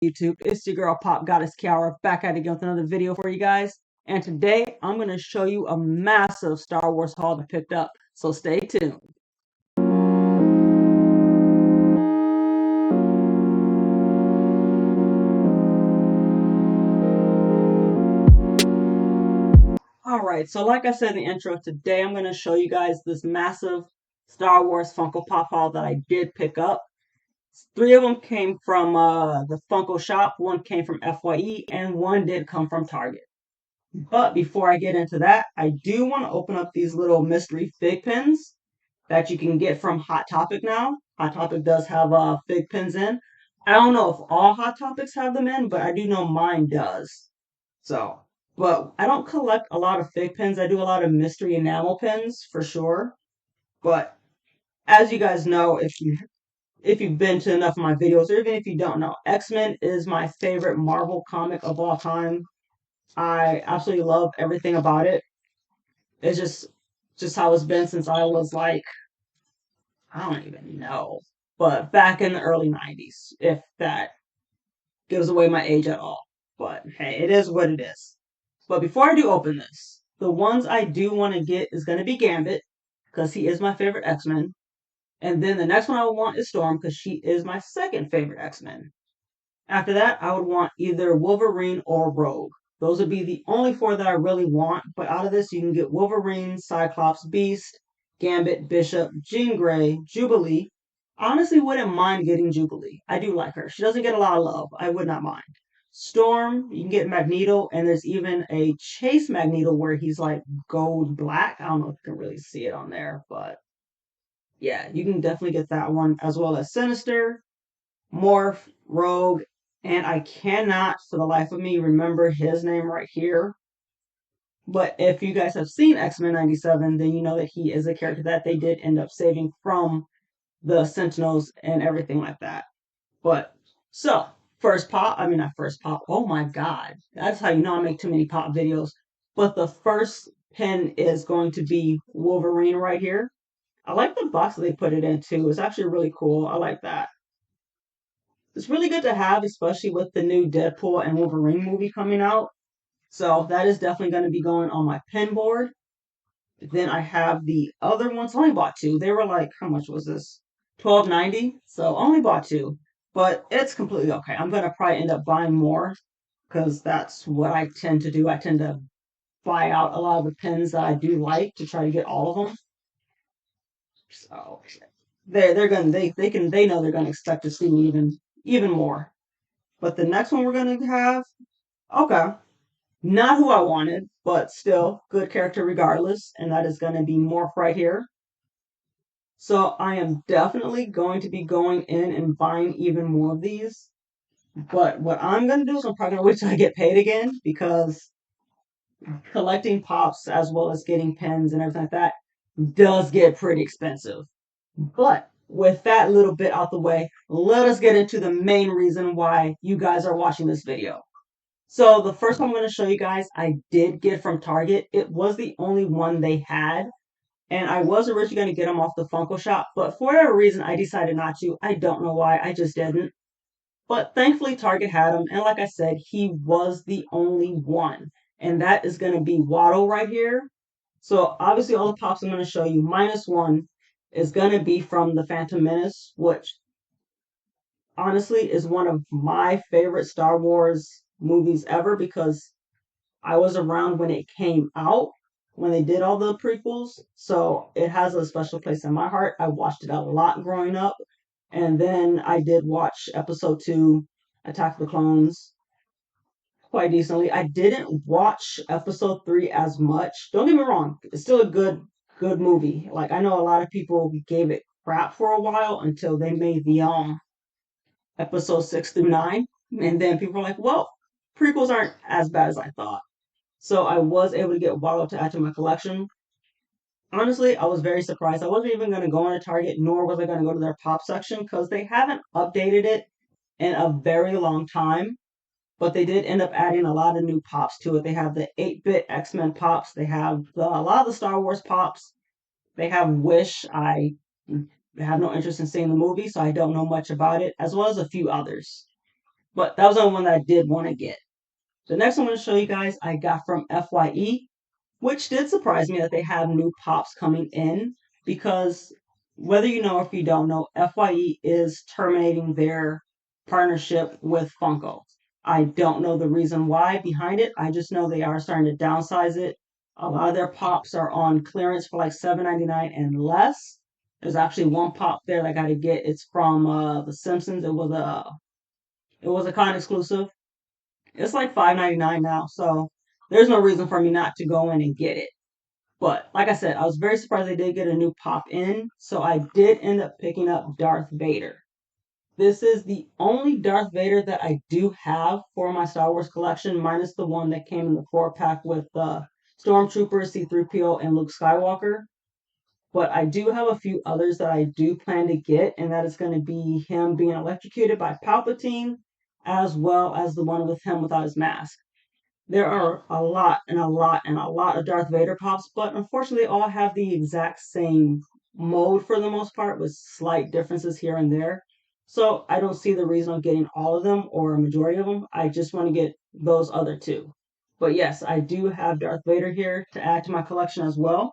YouTube? It's your girl Pop Goddess Kiara back at it again with another video for you guys. And today I'm going to show you a massive Star Wars haul that I picked up. So stay tuned. Alright, so like I said in the intro, today I'm going to show you guys this massive Star Wars Funko Pop haul that I did pick up. Three of them came from the Funko shop, one came from FYE, and one did come from Target. But before I get into that, I do want to open up these little mystery fig pins that you can get from Hot Topic now. Hot Topic does have fig pins in. I don't know if all Hot Topics have them in, but I do know mine does. So, but I don't collect a lot of fig pins. I do a lot of mystery enamel pins for sure. But as you guys know, if you've been to enough of my videos, or even if you don't know, X-Men is my favorite Marvel comic of all time. I absolutely love everything about it. It's just how it's been since I was like, I don't even know, but back in the early 90s, if that gives away my age at all. But hey, it is what it is. But before I do open this, the ones I do want to get is going to be Gambit, because he is my favorite X-Men. And then the next one I would want is Storm, because she is my second favorite X-Men. After that, I would want either Wolverine or Rogue. Those would be the only four that I really want, but out of this, you can get Wolverine, Cyclops, Beast, Gambit, Bishop, Jean Grey, Jubilee. I honestly wouldn't mind getting Jubilee. I do like her. She doesn't get a lot of love. I would not mind. Storm, you can get Magneto, and there's even a Chase Magneto where he's like gold black. I don't know if you can really see it on there, but yeah, you can definitely get that one, as well as Sinister, Morph, Rogue, and I cannot for the life of me remember his name right here. But if you guys have seen X-Men 97, then you know that he is a character that they did end up saving from the Sentinels and everything like that. But, so, first pop, I mean, not first pop, oh my god. That's how you know I make too many pop videos. But the first pin is going to be Wolverine right here. I like the box that they put it in too. It's actually really cool. I like that. It's really good to have, especially with the new Deadpool and Wolverine movie coming out. So that is definitely going to be going on my pin board. Then I have the other ones. I only bought two. They were like, how much was this? $12.90. So I only bought two, but it's completely okay. I'm gonna probably end up buying more because that's what I tend to do. I tend to buy out a lot of the pins that I do like to try to get all of them. So they know they're gonna expect to see me even more. But the next one we're gonna have, okay, not who I wanted, but still good character regardless, and that is gonna be Morph right here. So I am definitely going to be going in and buying even more of these. But what I'm gonna do is I'm probably gonna wait till I get paid again, because collecting pops as well as getting pens and everything like that does get pretty expensive. But with that little bit out the way, let us get into the main reason why you guys are watching this video. So the first one I'm going to show you guys, I did get from Target. It was the only one they had, and I was originally going to get them off the Funko shop, but for whatever reason, I decided not to. I don't know why, I just didn't. But thankfully, Target had him, and like I said, he was the only one. And that is going to be Waddle right here. So obviously, all the pops I'm going to show you, minus one, is going to be from the Phantom Menace, which honestly is one of my favorite Star Wars movies ever, because I was around when it came out, when they did all the prequels. So it has a special place in my heart. I watched it a lot growing up. And then I did watch episode 2, Attack of the Clones, quite decently. I didn't watch episode 3 as much. Don't get me wrong, it's still a good movie. Like, I know a lot of people gave it crap for a while until they made the episode 6 through 9. And then people were like, well, prequels aren't as bad as I thought. So I was able to get Wallow to add to my collection. Honestly, I was very surprised. I wasn't even going to go into Target, nor was I going to go to their pop section, because they haven't updated it in a very long time. But they did end up adding a lot of new pops to it. They have the 8-bit X-Men pops. They have a lot of the Star Wars pops. They have Wish. I have no interest in seeing the movie, so I don't know much about it, as well as a few others. But that was the only one that I did want to get. The next one I'm going to show you guys I got from FYE, which did surprise me that they have new pops coming in because whether you know or if you don't know, FYE is terminating their partnership with Funko. I don't know the reason why behind it. I just know they are starting to downsize it. A lot of their pops are on clearance for like $7.99 and less. There's actually one pop there that I got to get. It's from The Simpsons. It was a con exclusive. It's like $5.99 now, so there's no reason for me not to go in and get it. But like I said, I was very surprised they did get a new pop in, so I did end up picking up Darth Vader. This is the only Darth Vader that I do have for my Star Wars collection, minus the one that came in the 4-pack with Stormtrooper, C-3PO, and Luke Skywalker. But I do have a few others that I do plan to get, and that is going to be him being electrocuted by Palpatine, as well as the one with him without his mask. There are a lot and a lot and a lot of Darth Vader pops, but unfortunately, they all have the exact same mode for the most part, with slight differences here and there. So I don't see the reason of getting all of them or a majority of them. I just want to get those other two. But yes, I do have Darth Vader here to add to my collection as well.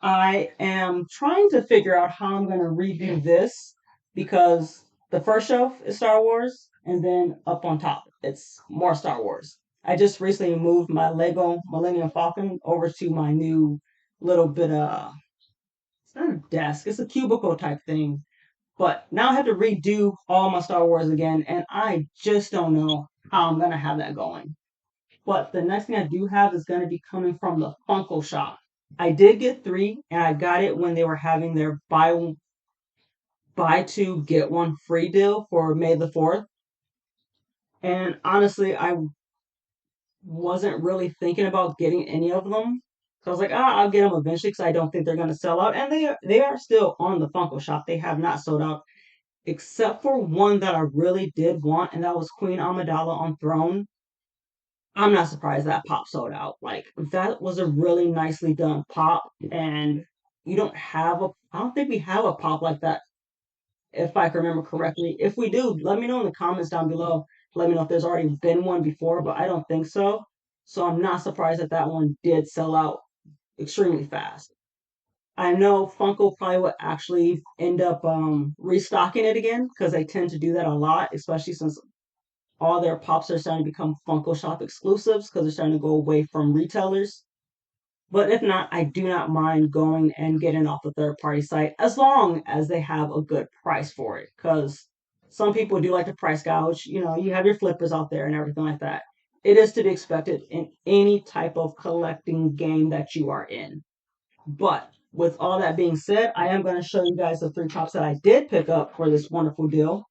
I am trying to figure out how I'm going to redo this because the first shelf is Star Wars, and then up on top, it's more Star Wars. I just recently moved my Lego Millennium Falcon over to my new little bit of, it's not a desk, it's a cubicle type thing. But now I have to redo all my Star Wars again, and I just don't know how I'm going to have that going. But the next thing I do have is going to be coming from the Funko shop. I did get three, and I got it when they were having their buy two get one free deal for May the 4th. And honestly, I wasn't really thinking about getting any of them. So I was like, I'll get them eventually because I don't think they're going to sell out. And they are still on the Funko shop. They have not sold out, except for one that I really did want, and that was Queen Amidala on Throne. I'm not surprised that pop sold out. Like that was a really nicely done pop, and I don't think we have a pop like that, if I can remember correctly. If we do, let me know in the comments down below. Let me know if there's already been one before, but I don't think so. So I'm not surprised that that one did sell out extremely fast. I know Funko probably would actually end up restocking it again because they tend to do that a lot, especially since all their pops are starting to become Funko Shop exclusives because they're starting to go away from retailers. But if not, I do not mind going and getting off a third party site as long as they have a good price for it. Because some people do like to price gouge. You have your flippers out there and everything like that. It is to be expected in any type of collecting game that you are in. But with all that being said, I am going to show you guys the three pops that I did pick up for this wonderful deal.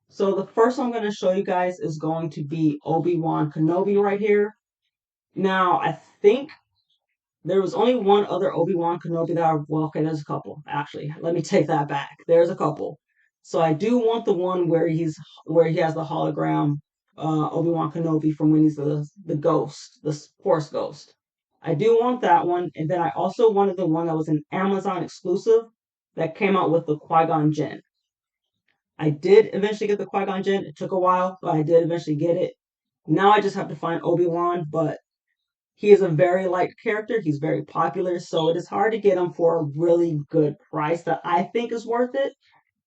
So the first one I'm going to show you guys is going to be Obi-Wan Kenobi right here. Now, I think there was only one other Obi-Wan Kenobi that well, okay, there's a couple. Actually, let me take that back. There's a couple. So I do want the one where he has the hologram Obi-Wan Kenobi from when he's the ghost, the Force ghost. I do want that one, and then I also wanted the one that was an Amazon exclusive that came out with the Qui-Gon Jinn. I did eventually get the Qui-Gon Jinn. It took a while, but I did eventually get it. Now I just have to find Obi-Wan, but he is a very liked character. He's very popular, so it is hard to get him for a really good price that I think is worth it.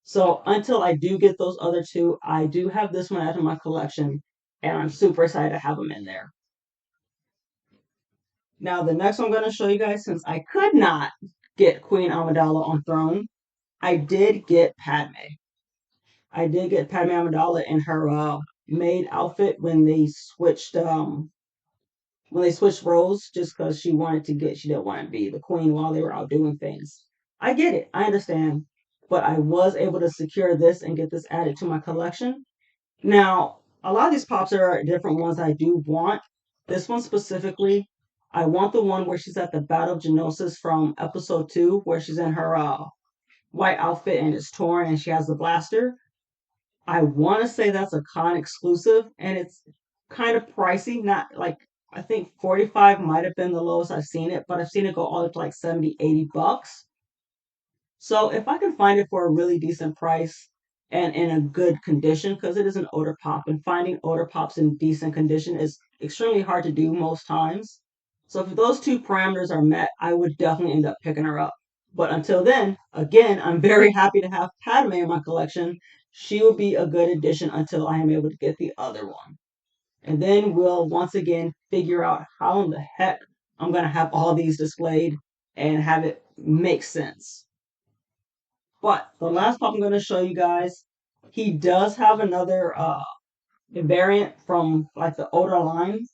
So until I do get those other two, I do have this one out of my collection, and I'm super excited to have him in there. Now the next one I'm going to show you guys, since I could not get Queen Amidala on Throne, I did get Padme. I did get Padme Amidala in her maid outfit when they switched roles just because she didn't want to be the queen while they were out doing things. I get it, I understand, but I was able to secure this and get this added to my collection. Now, a lot of these pops are different ones I do want. This one specifically, I want the one where she's at the Battle of Geonosis from episode 2, where she's in her white outfit and it's torn and she has the blaster. I want to say that's a con exclusive, and it's kind of pricey. Not like, I think 45 might have been the lowest I've seen it, but I've seen it go all up to like 70, $80. So if I can find it for a really decent price and in a good condition because it is an odor pop, and finding odor pops in decent condition is extremely hard to do most times. So if those two parameters are met, I would definitely end up picking her up. But until then, again, I'm very happy to have Padme in my collection. She will be a good addition until I am able to get the other one. And then we'll once again figure out how in the heck I'm going to have all these displayed and have it make sense. But the last pop I'm going to show you guys, he does have another variant from like the older line.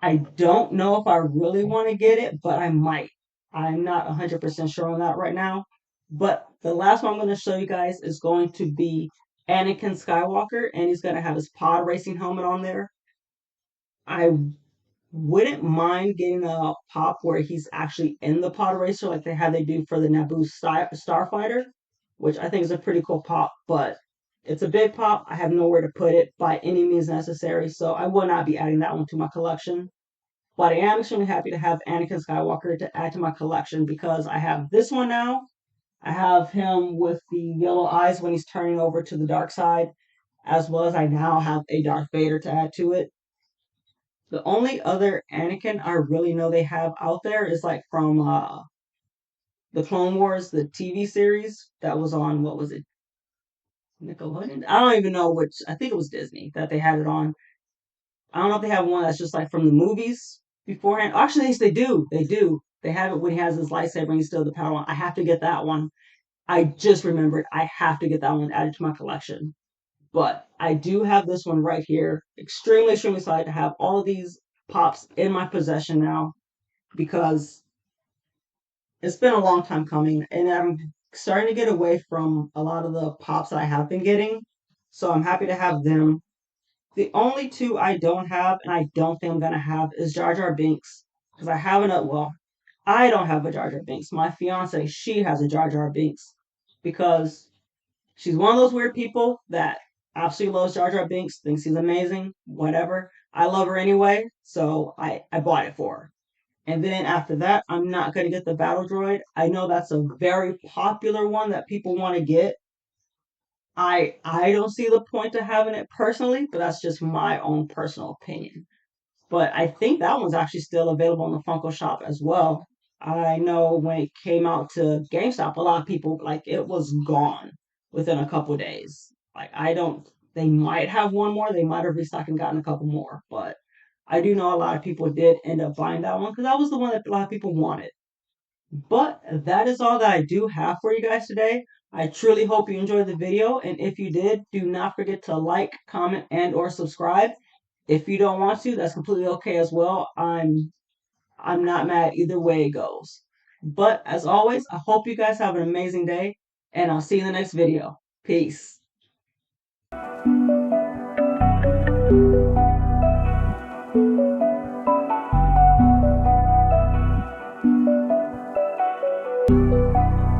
I don't know if I really want to get it, but I might. I'm not 100% sure on that right now. But the last one I'm going to show you guys is going to be Anakin Skywalker, and he's going to have his pod racing helmet on there. I wouldn't mind getting a pop where he's actually in the pod racer, like they do for the Naboo Starfighter, which I think is a pretty cool pop. But it's a big pop. I have nowhere to put it by any means necessary, so I will not be adding that one to my collection. But I am extremely happy to have Anakin Skywalker to add to my collection because I have this one now. I have him with the yellow eyes when he's turning over to the dark side, as well as I now have a Darth Vader to add to it. The only other Anakin I really know they have out there is like from the Clone Wars, the TV series that was on, what was it, Nickelodeon? I don't even know which. I think it was Disney that they had it on. I don't know if they have one that's just like from the movies beforehand. Actually, yes, they do. They do. They have it when he has his lightsaber and he's still the power one. I have to get that one. I just remembered I have to get that one added to my collection. But I do have this one right here. Extremely, extremely excited to have all of these pops in my possession now because it's been a long time coming and I'm starting to get away from a lot of the pops that I have been getting. So I'm happy to have them. The only two I don't have, and I don't think I'm gonna have, is Jar Jar Binks. Because I haven't, well, I don't have a Jar Jar Binks. My fiance, she has a Jar Jar Binks. Because she's one of those weird people that absolutely loves Jar Jar Binks, thinks he's amazing, whatever. I love her anyway, so I bought it for her. And then after that, I'm not going to get the Battle Droid. I know that's a very popular one that people want to get. I don't see the point to having it personally, but that's just my own personal opinion. But I think that one's actually still available in the Funko shop as well. I know when it came out to GameStop, a lot of people like it was gone within a couple days. Like I don't, they might have one more, they might have restocked and gotten a couple more, but I do know a lot of people did end up buying that one because that was the one that a lot of people wanted. But that is all that I do have for you guys today. I truly hope you enjoyed the video, and if you did, do not forget to like, comment, and or subscribe. If you don't want to, that's completely okay as well. I'm not mad either way it goes. But as always, I hope you guys have an amazing day, and I'll see you in the next video. Peace.